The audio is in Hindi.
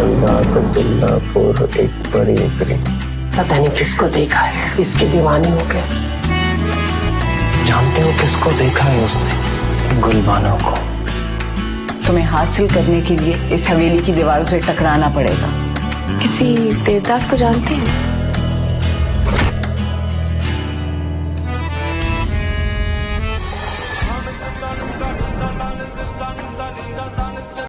रात जिल्लापुर एक बड़ी उतरी। पता नहीं किसको देखा है जिसके दीवाने हो गए। जानते हो किसको देखा है उसने? गुलबानो को। तुम्हें हासिल करने के लिए इस हवेली की दीवारों से टकराना पड़ेगा। किसी देवदास को जानते हैं?